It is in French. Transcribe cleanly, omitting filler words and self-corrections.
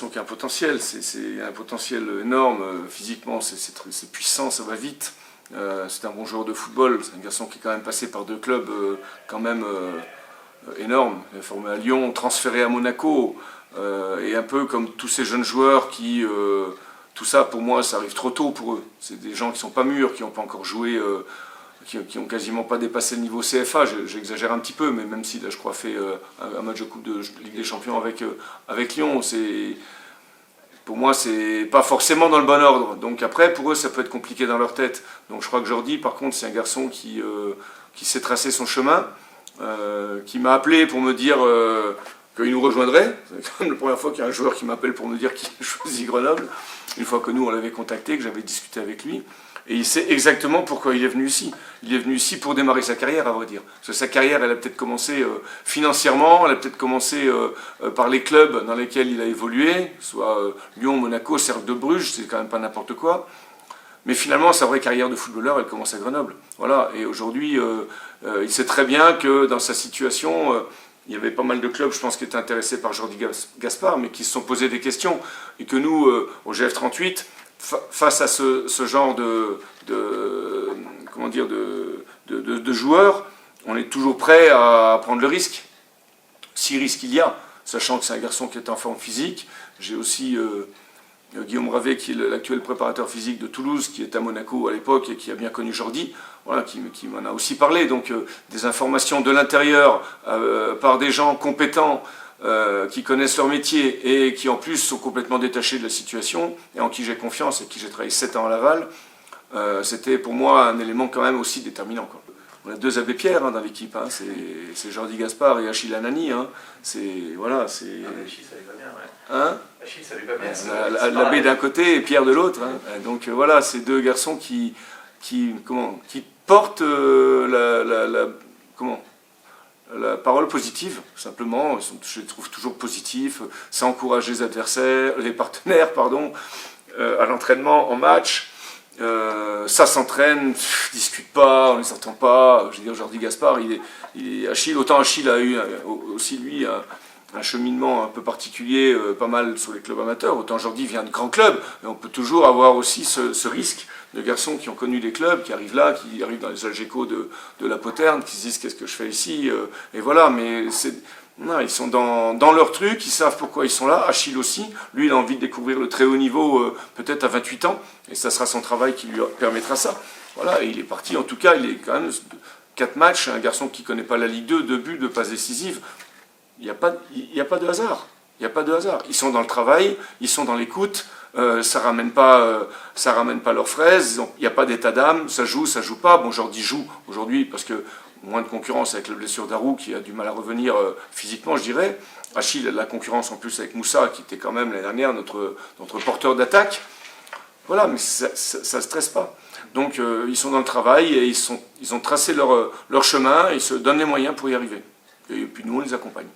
garçon qui a un potentiel, c'est un potentiel énorme, physiquement c'est puissant, ça va vite. C'est un bon joueur de football, c'est un garçon qui est quand même passé par 2 clubs quand même énormes. Il est formé à Lyon, transféré à Monaco, et un peu comme tous ces jeunes joueurs qui... tout ça pour moi ça arrive trop tôt pour eux. C'est des gens qui sont pas mûrs, qui n'ont pas encore joué... qui n'ont quasiment pas dépassé le niveau CFA, j'exagère un petit peu, mais même si là je crois fait un match de Coupe de Ligue des Champions avec Lyon, pour moi c'est pas forcément dans le bon ordre. Donc après pour eux ça peut être compliqué dans leur tête. Donc je crois que Jordi par contre c'est un garçon qui s'est tracé son chemin, qui m'a appelé pour me dire qu'il nous rejoindrait. C'est quand même la première fois qu'il y a un joueur qui m'appelle pour me dire qu'il choisit Grenoble, une fois que nous on l'avait contacté, que j'avais discuté avec lui. Et il sait exactement pourquoi il est venu ici. Il est venu ici pour démarrer sa carrière, à vrai dire. Parce que sa carrière, elle a peut-être commencé financièrement, elle a peut-être commencé par les clubs dans lesquels il a évolué, soit Lyon, Monaco, Cercle de Bruges, c'est quand même pas n'importe quoi. Mais finalement, sa vraie carrière de footballeur, elle commence à Grenoble. Voilà. Et aujourd'hui, il sait très bien que dans sa situation, il y avait pas mal de clubs, je pense, qui étaient intéressés par Jordi Gaspard, mais qui se sont posés des questions. Et que nous, au GF38, face à ce genre de joueurs, on est toujours prêt à prendre le risque, si risque il y a, sachant que c'est un garçon qui est en forme physique. J'ai aussi Guillaume Ravet, qui est l'actuel préparateur physique de Toulouse, qui est à Monaco à l'époque et qui a bien connu Jordi, voilà, qui m'en a aussi parlé. Donc des informations de l'intérieur par des gens compétents, qui connaissent leur métier et qui en plus sont complètement détachés de la situation et en qui j'ai confiance et qui j'ai travaillé 7 ans à Laval, c'était pour moi un élément quand même aussi déterminant, quoi. On a 2 abbés Pierre dans l'équipe, hein. C'est Jordi Gaspard et Achille Anani. Hein. Voilà, c'est... Achille, ça lui va bien, ouais. Hein, Achille, ça lui va bien. l'abbé d'un côté et Pierre de l'autre. Hein. Donc voilà, ces 2 garçons qui portent la parole positive, simplement. Je les trouve toujours positifs. Ça encourage les adversaires, les partenaires, pardon, à l'entraînement, en match. Ça s'entraîne, discute pas, on les entend pas. Je veux dire, Jordi Gaspard, autant Achille a eu aussi lui un cheminement un peu particulier, pas mal sur les clubs amateurs, autant Jordi vient de grands clubs, et on peut toujours avoir aussi ce risque de garçons qui ont connu des clubs, qui arrivent là, qui arrivent dans les Algeco de la Poterne, qui se disent qu'est-ce que je fais ici, et voilà, mais non, ils sont dans leur truc, ils savent pourquoi ils sont là. Achille aussi, lui il a envie de découvrir le très haut niveau peut-être à 28 ans, et ça sera son travail qui lui permettra ça. Voilà, et il est parti, en tout cas il est quand même 4 matchs, un garçon qui ne connaît pas la Ligue 2, 2 buts, 2 passes décisives. Il n'y a pas de hasard. Il n'y a pas de hasard. Ils sont dans le travail, ils sont dans l'écoute, ça ramène pas leurs fraises, il n'y a pas d'état d'âme, ça joue pas. Bon, Jordi joue aujourd'hui parce que moins de concurrence avec la blessure d'Arou qui a du mal à revenir physiquement, je dirais. Achille a de la concurrence en plus avec Moussa qui était quand même l'année dernière notre porteur d'attaque. Voilà, mais ça ne stresse pas. Donc ils sont dans le travail et ils ont tracé leur chemin et ils se donnent les moyens pour y arriver. Et puis nous on les accompagne.